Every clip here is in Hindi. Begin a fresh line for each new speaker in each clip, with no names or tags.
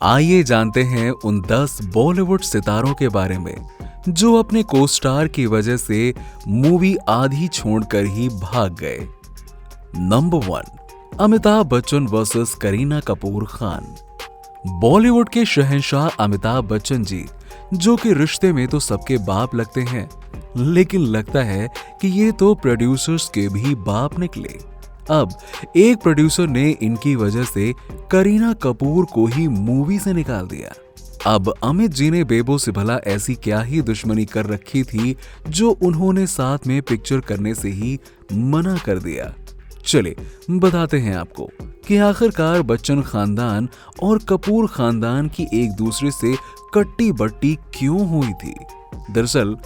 आइए जानते हैं उन 10 बॉलीवुड सितारों के बारे में जो अपने को स्टार की वजह से मूवी आधी छोड़कर ही भाग गए। Number 1, Amitabh Bachchan versus Kareena Kapoor Khan. बॉलीवुड के शहंशाह अमिताभ बच्चन जी, जो कि रिश्ते में तो सबके बाप लगते हैं, लेकिन लगता है कि ये तो प्रोड्यूसर्स के भी बाप निकले। अब एक प्रोड्यूसर ने इनकी वजह से करीना कपूर को ही मूवी से निकाल दिया। अब अमित जी ने बेबो से भला ऐसी क्या ही दुश्मनी कर रखी थी जो उन्होंने साथ में पिक्चर करने से ही मना कर दिया। चले बताते हैं आपको कि आखिरकार बच्चन खानदान और कपूर खानदान की एक दूसरे से कट्टी बट्टी क्यों हुई थी। दरअसल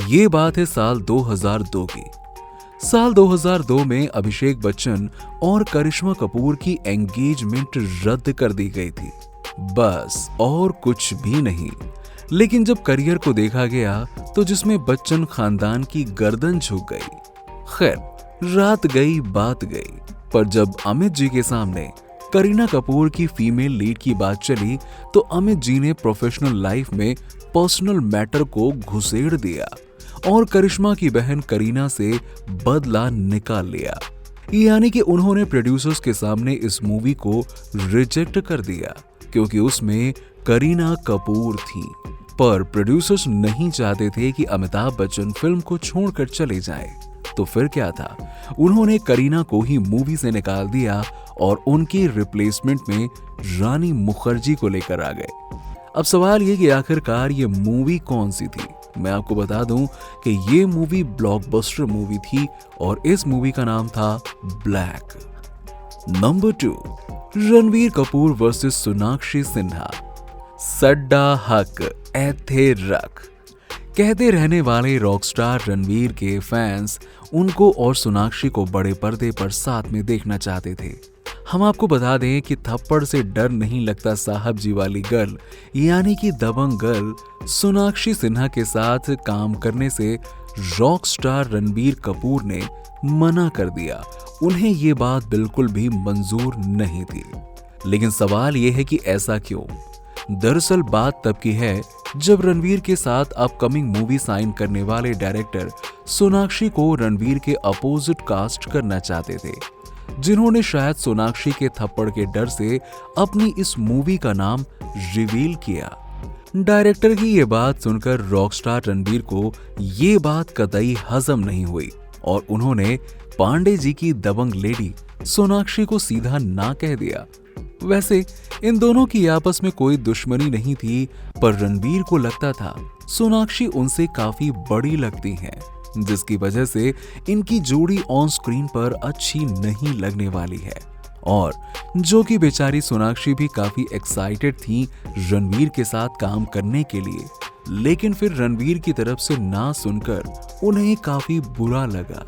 ये बात है साल 2002 की। साल 2002 में अभिषेक बच्चन और करिश्मा कपूर की एंगेजमेंट रद्द कर दी गई थी, बस और कुछ भी नहीं। लेकिन जब करियर को देखा गया तो जिसमें बच्चन खानदान की गर्दन झुक गई। खैर, रात गई बात गई, पर जब अमित जी के सामने करीना कपूर की फीमेल लीड की बात चली तो अमित जी ने प्रोफेशनल लाइफ में पर्सनल मैटर को घुसेड़ दिया और करिश्मा की बहन करीना से बदला निकाल लिया। यानी कि उन्होंने प्रोड्यूसर्स के सामने इस मूवी को रिजेक्ट कर दिया क्योंकि उसमें करीना कपूर थी। पर प्रोड्यूसर्स नहीं चाहते थे कि अमिताभ बच्चन फिल्म को छोड़कर चले जाएं। तो फिर क्या था, उन्होंने करीना को ही मूवी से निकाल दिया और उनके रिप्लेसमेंट में रानी मुखर्जी को लेकर आ गए। अब सवाल ये कि आखिरकार ये मूवी कौन सी थी। मैं आपको बता दूं कि ये मूवी ब्लॉकबस्टर मूवी थी और इस मूवी का नाम था Black. Number 2, Ranbir Kapoor versus Sonakshi Sinha. सड्डा हक ऐथे रख। कहते रहने वाले रॉकस्टार रणवीर के फैंस उनको और सोनाक्षी को बड़े पर्दे पर साथ में देखना चाहते थे। हम आपको बता दें कि थप्पड़ से डर नहीं लगता साहब जी वाली गर्ल यानी कि दबंग गर्ल सोनाक्षी सिन्हा के साथ काम करने से रॉक स्टार रणबीर कपूर ने मना कर दिया। उन्हें ये बात बिल्कुल भी मंजूर नहीं थी। लेकिन सवाल ये है कि ऐसा क्यों। दरअसल बात तब की है जब रणवीर के साथ अपकमिंग मूवी साइन करने वाले डायरेक्टर सोनाक्षी को रणवीर के अपोजिट कास्ट करना चाहते थे, जिन्होंने शायद सोनाक्षी के थप्पड़ के डर से अपनी इस मूवी का नाम रिवील किया। डायरेक्टर की ये बात सुनकर रॉकस्टार रणबीर को ये बात कतई हजम नहीं हुई और उन्होंने पांडे जी की दबंग लेडी सोनाक्षी को सीधा ना कह दिया। वैसे इन दोनों की आपस में कोई दुश्मनी नहीं थी, पर रणबीर को लगता था सोनाक्षी उनसे काफी बड़ी लगती हैं, जिसकी वजह से इनकी जोड़ी ऑन स्क्रीन पर अच्छी नहीं लगने वाली है। और जो कि बेचारी सोनाक्षी भी काफी एक्साइटेड थी रणवीर के साथ काम करने के लिए, लेकिन फिर रणवीर की तरफ से ना सुनकर उन्हें काफी बुरा लगा।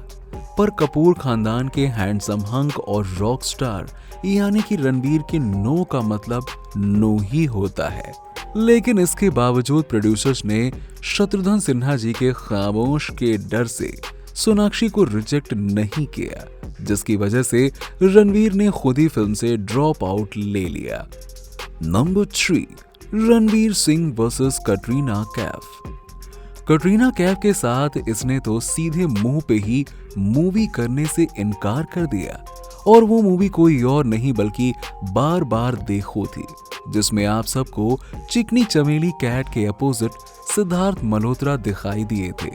पर कपूर खानदान के हैंडसम हंक और रॉक स्टार यानी कि रणवीर के नो का मतलब नो ही होता है। लेकिन इसके बावजूद प्रोड्यूसर्स ने शत्रुघ्न सिन्हा जी के खामोश के डर से सोनाक्षी को रिजेक्ट नहीं किया, जिसकी वजह से रणवीर ने खुद ही फिल्म से ड्रॉप आउट ले लिया। Number 3, Ranveer Singh versus Katrina Kaif. कटरीना कैफ के साथ इसने तो सीधे मुंह पे ही मूवी करने से इनकार कर दिया और वो मूवी कोई और नहीं बल्कि बार बार देखो थी, जिसमें आप सबको चिकनी चमेली कैट के अपोजिट सिद्धार्थ मल्होत्रा दिखाई दिए थे।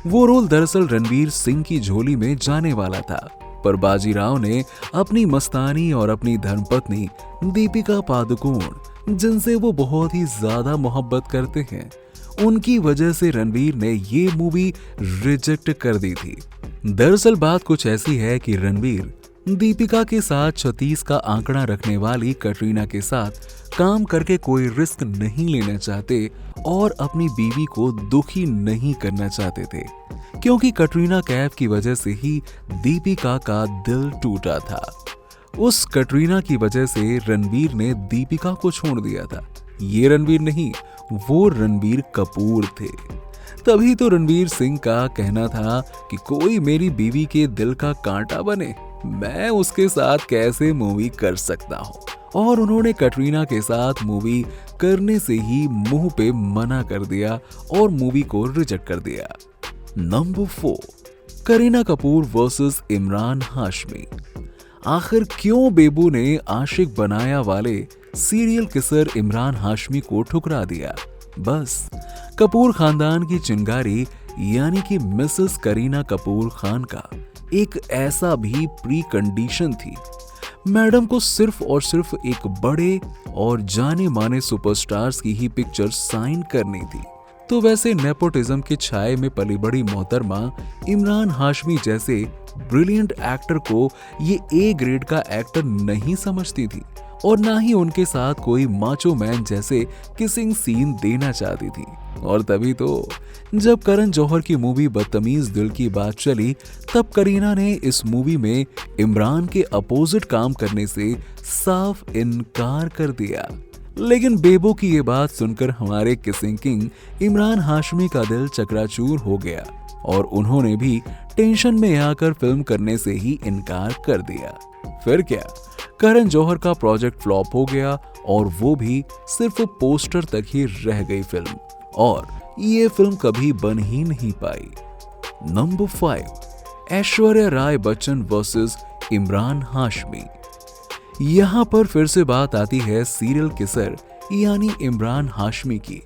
वो रोल दरअसल रणवीर सिंह की झोली में जाने वाला था, पर बाजीराव ने अपनी मस्तानी और अपनी धर्मपत्नी दीपिका पादुकोण, जिनसे वो बहुत ही ज्यादा मोहब्बत करते हैं, उनकी वजह से रणवीर ने ये मूवी रिजेक्ट कर दी थी। दरअसल बात कुछ ऐसी है कि रणवीर दीपिका के साथ 36 का आंकड़ा रखने वाली कटरीना के साथ काम करके कोई रिस्क नहीं लेना चाहते और अपनी बीवी को दुखी नहीं करना चाहते थे, क्योंकि कटरीना कैफ की वजह से ही दीपिका का दिल टूटा था। उस कटरीना की वजह से रणवीर ने दीपिका को छोड़ दिया था। ये रणवीर नहीं, वो रणबीर कपूर थे। तभी तो रणवीर सिंह का कहना था कि कोई मेरी बीवी के दिल का कांटा बने, मैं उसके साथ कैसे मूवी कर सकता हूँ और उन्होंने कटरीना के साथ मूवी करने से ही मुंह पे मना कर दिया और मूवी को रिजेक्ट कर दिया। Number 4, Kareena Kapoor versus Imran Hashmi. आखिर क्यों बेबू ने आशिक बनाया वाले सीरियल किसर इमरान हाशमी को ठुकरा दिया? बस कपूर खानदान की चिंगारी यानी कि मिसेस करीना कपूर खान का एक ऐसा भी प्री कंडीशन थी। मैडम को सिर्फ और सिर्फ एक बड़े और जाने माने सुपरस्टार्स की ही पिक्चर साइन करनी थी। तो वैसे नेपोटिज्म के छाये में पली बड़ी मोहतरमा इमरान हाशमी जैसे ब्रिलियंट एक्टर को ये ए ग्रेड का एक्टर नहीं समझती थी और ना ही उनके साथ कोई माचो मैन जैसे किसिंग सीन देना चाहती थी। और तभी तो जब करण जौहर की मूवी बदतमीज दिल की बात चली, तब करीना ने इस मूवी में इमरान के अपोजिट काम करने से साफ इनकार कर दिया। लेकिन बेबो की ये बात सुनकर हमारे किसिंग किंग इमरान हाशमी का दिल चकराचूर हो गया और उन्होंने भी टेंशन में आकर फिल्म करने से ही इनकार कर दिया। फिर क्या, करण जौहर का प्रोजेक्ट फ्लॉप हो गया और वो भी सिर्फ पोस्टर तक ही रह गई फिल्म और ये फिल्म कभी बन ही नहीं पाई। Number 5, Aishwarya Rai Bachchan versus Imran Hashmi. यहाँ पर फिर से बात आती है सीरियल किसर यानी इमरान हाशमी की।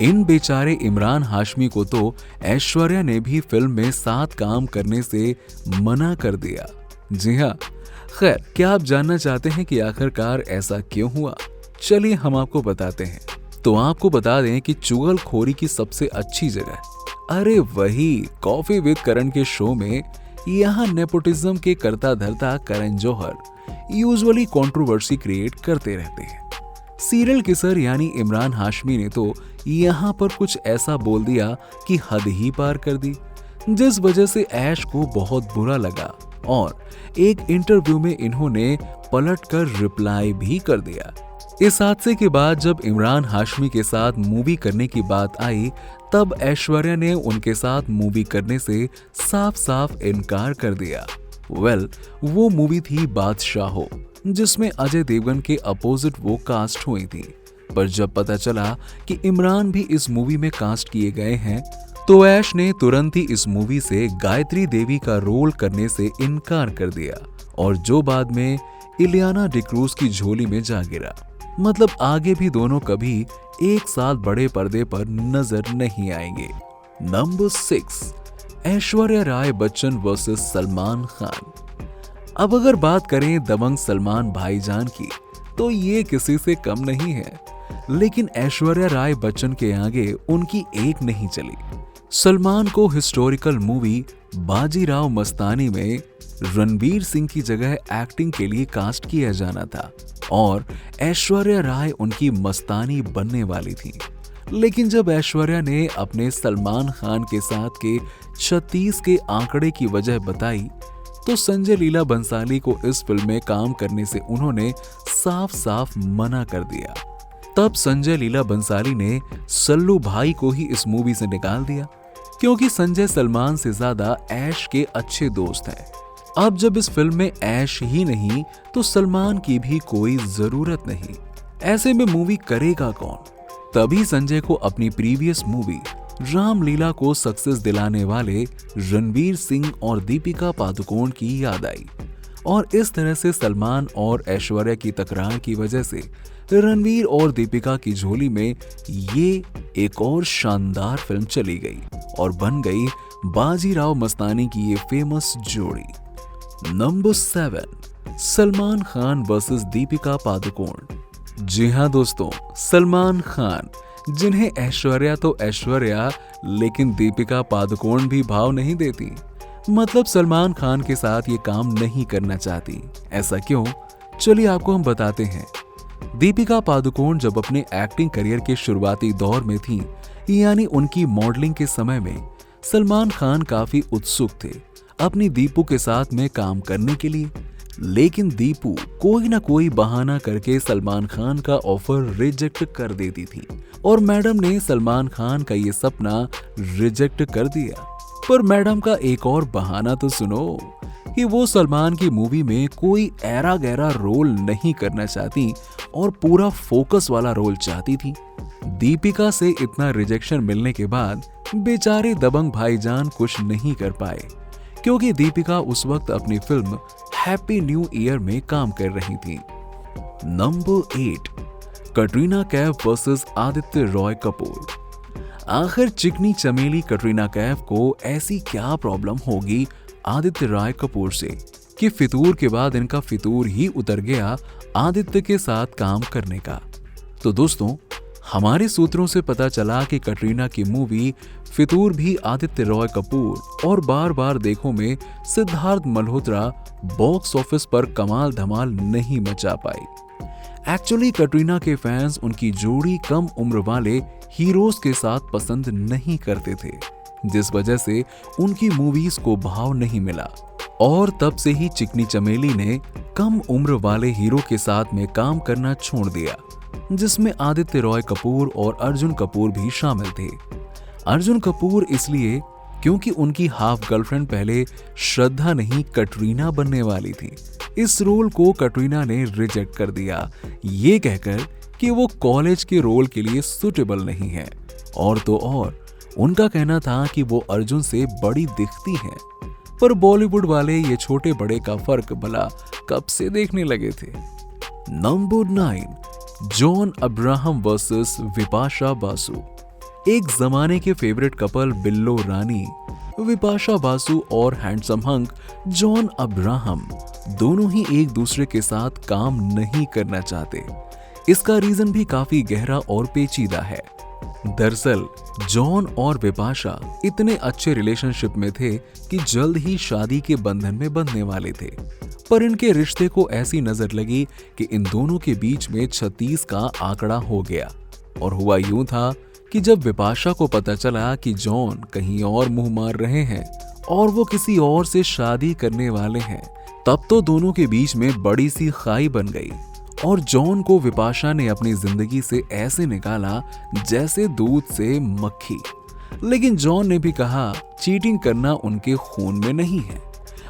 इन बेचारे इमरान हाशमी को तो ऐश्वर्या ने भी फिल्म में साथ काम करने से मना कर दिया। जी हाँ, खैर क्या आप जानना चाहते हैं कि आखिरकार ऐसा क्यों हुआ? चलिए हम आपको बताते हैं। तो आपको बता दें कि चुगलखोरी की सबसे अच्छी जगह, अरे वही कॉफी विद करण के शो में, यहाँ नेपोटिज्म के करता धरता Karan Johar usually controversy create करते रहते हैं। सीरियल किसर यानी इमरान हाशमी ने तो यहाँ पर कुछ ऐसा बोल दिया कि हद ही पार कर दी, जिस वजह से ऐश को बहुत बुरा लगा और एक इंटरव्यू में इन्होंने पलटकर रिप्लाई भी कर दिया। इस हादसे के बाद जब इमरान हाशमी के साथ मूवी करने की बात आई, तब ऐश्वर्या ने उनके साथ मूवी करने से साफ साफ इनकार कर दिया। वो मूवी थी बादशाहो, जिसमें अजय देवगन के अपोजिट वो कास्ट हुई थी। पर जब पता चला कि इमरान भी इस मूवी में कास्ट किए गए हैं, तो ऐश ने तुरंत ही इस मूवी से गायत्री देवी का रोल करने से इनकार कर दिया और जो बाद में इलियाना डिक्रूज की झोली में जा गिरा। मतलब आगे भी दोनों कभी एक साथ बड़े पर्दे पर नजर नहीं आएंगे। Number 6, Aishwarya Rai Bachchan versus Salman Khan. अब अगर बात करें दबंग सलमान भाईजान की, तो ये किसी से कम नहीं है, लेकिन ऐश्वर्या राय बच्चन के आगे उनकी एक नहीं चली। सलमान को हिस्टोरिकल मूवी बाजीराव मस्तानी में रणवीर सिंह की जगह एक्टिंग के लिए कास्ट किया जाना था और ऐश्वर्या राय उनकी मस्तानी बनने वाली थी। लेकिन जब ऐश्वर्या ने अपने सलमान खान के साथ के 36 के आंकड़े की वजह बताई, तो संजय लीला बंसाली को इस फिल्म में काम करने से उन्होंने साफ साफ मना कर दिया। तब संजय लीला बंसाली ने सल्लू भाई को ही इस मूवी से निकाल दिया, क्योंकि संजय सलमान से ज्यादा ऐश के अच्छे दोस्त हैं। अब जब इस फिल्म में ऐश ही नहीं तो सलमान की भी कोई जरूरत नहीं, ऐसे में मूवी करेगा कौन? तभी संजय को अपनी प्रीवियस मूवी रामलीला को सक्सेस दिलाने वाले रणवीर सिंह और दीपिका पादुकोण की याद आई और इस तरह से सलमान और ऐश्वर्या की तकरार की वजह से रणवीर और दीपिका की झोली में ये एक और शानदार फिल्म चली गई और बन गई बाजीराव मस्तानी की ये फेमस जोड़ी। Number 7, Salman Khan versus Deepika Padukone. जी हाँ दोस्तों, सलमान खान, जिन्हें ऐश्वर्या तो ऐश्वर्या लेकिन दीपिका पादुकोण भी भाव नहीं देती। मतलब सलमान खान के साथ ये काम नहीं करना चाहती। ऐसा क्यों? चलिए आपको हम बताते हैं। दीपिका पादुकोण जब अपने एक्टिंग करियर के शुरुआती दौर में थी, यानी उनकी मॉडलिंग के समय में, सलमान खान काफी उत्सुक थे अपनी दीपू के साथ में काम करने के लिए। लेकिन दीपू कोई ना कोई बहाना करके सलमान खान का ऑफर रिजेक्ट कर देती थी और मैडम ने सलमान खान का ये सपना रिजेक्ट कर दिया। पर मैडम का एक और बहाना तो सुनो। कि वो सलमान की मूवी में कोई ऐरा गैरा रोल नहीं करना चाहती और पूरा फोकस वाला रोल चाहती थी। दीपिका से इतना रिजेक्शन मिलने के बाद बेचारे दबंग भाईजान कुछ नहीं कर पाए, क्योंकि दीपिका उस वक्त अपनी फिल्म हैप्पी न्यू ईयर में काम कर रही थी। Number 8, Katrina Kaif versus Aditya Roy Kapoor. आखिर चिकनी चमेली कटरीना कैफ को ऐसी क्या प्रॉब्लम होगी आदित्य रॉय कपूर से कि फितूर के बाद इनका फितूर ही उतर गया आदित्य के साथ काम करने का। तो दोस्तों, हमारे सूत्रों से पता चला कि कटरीना की मूवी फितूर भी आदित्य रॉय कपूर और बार बार देखो में सिद्धार्थ मल्होत्रा बॉक्स ऑफिस पर कमाल धमाल नहीं मचा पाई। एक्चुअली कटरीना के फैंस उनकी जोड़ी कम उम्र वाले हीरोज के साथ पसंद नहीं करते थे, जिस वजह से उनकी मूवीज को भाव नहीं मिला और तब से ही चिकनी चमेली ने कम उम्र वाले हीरो के साथ में काम करना छोड़ दिया, जिसमें आदित्य रॉय कपूर और अर्जुन कपूर भी शामिल थे। अर्जुन कपूर इसलिए क्योंकि उनकी हाफ गर्लफ्रेंड पहले श्रद्धा नहीं कटरीना बनने वाली थी। इस रोल को कटरीना ने रिजेक्ट कर दिया, ये कहकर कि वो कॉलेज के रोल के लिए सुटेबल नहीं है। और तो और उनका कहना था कि वो अर्जुन से बड़ी दिखती हैं। पर बॉलीवुड वाले ये छोटे बड़े का फर्क भला कब से देखने लगे थे। Number 9, John Abraham versus Bipasha Basu. एक जमाने के फेवरेट कपल बिल्लो रानी विपाशा बासु और हैंडसम हंक जॉन अब्राहम दोनों ही एक दूसरे के साथ काम नहीं करना चाहते। इसका रीजन भी काफी गहरा और पेचीदा है। दरअसल जॉन और विपाशा इतने अच्छे रिलेशनशिप में थे कि जल्द ही शादी के बंधन में बंधने वाले थे, पर इनके रिश्ते को ऐसी नजर लगी कि इन दोनों के बीच में 36 का आंकड़ा हो गया। और हुआ यूं था कि जब विपाशा को पता चला कि जॉन कहीं और मुंह मार रहे हैं और वो किसी और से शादी करने वाले हैं, तब तो दोनों के बीच में बड़ी सी खाई बन गई और जॉन को विपाशा ने अपनी जिंदगी से ऐसे निकाला जैसे दूध से मक्खी। लेकिन जॉन ने भी कहा चीटिंग करना उनके खून में नहीं है,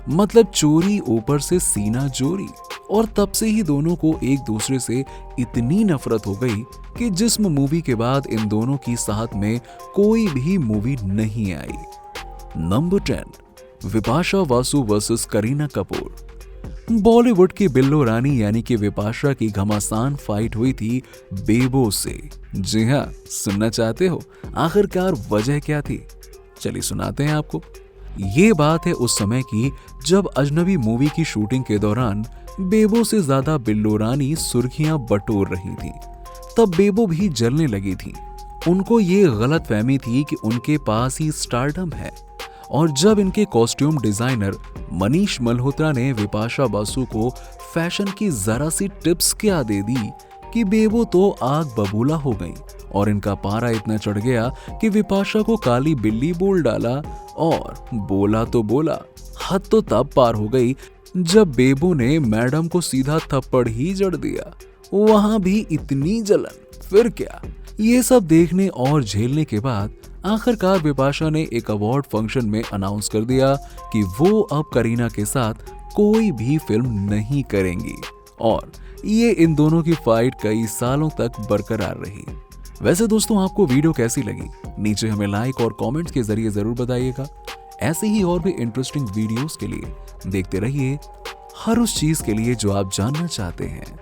मतलब चोरी ऊपर से सीना चोरी। और तब से ही दोनों को एक दूसरे से इतनी नफरत हो गई कि जिस्म मूवी के बाद इन दोनों की साथ में कोई भी मूवी नहीं आई। Number 10, Bipasha Basu versus Kareena Kapoor. बॉलीवुड की बिल्लो रानी यानी कि विपाशा की घमासान फाइट हुई थी बेबो से। जी हाँ, सुनना चाहते हो आखिरकार वजह क्या थी? चलिए सुनाते हैं आपको। ये बात है उस समय की जब अजनबी मूवी की शूटिंग के दौरान बेबो से ज्यादा बिल्लो रानी सुर्खियां बटोर रही थी। तब बेबो भी जलने लगी थी। उनको ये गलत फहमी थी कि उनके पास ही स्टारडम है। और जब इनके कॉस्ट्यूम डिजाइनर मनीष मल्होत्रा ने विपाशा बासु को फैशन की जरा सी टिप्स क्या दे दी कि बेबो तो आग बबूला हो गई और इनका पारा इतना चढ़ गया कि विपाशा को काली बिल्ली बोल डाला। और बोला तो बोला, हद तो तब पार हो गई जब बेबो ने मैडम को सीधा थप्पड़ ही जड़ दिया। वहां भी इतनी जलन, फिर क्या। ये सब देखने और झेलने के बाद आखिरकार विपाशा ने एक अवार्ड फंक्शन में अनाउंस कर दिया कि वो अब करीना के साथ कोई भी फिल्म नहीं करेंगी। और ये इन दोनों की फाइट कई सालों तक बरकरार रही। वैसे दोस्तों, आपको वीडियो कैसी लगी? नीचे हमें लाइक और कमेंट्स के जरिए जरूर बताइएगा। ऐसे ही और भी इंटरेस्टिंग वीडियोस के लिए देखते रहिए हर उस चीज के लिए जो आप जानना चाहते हैं।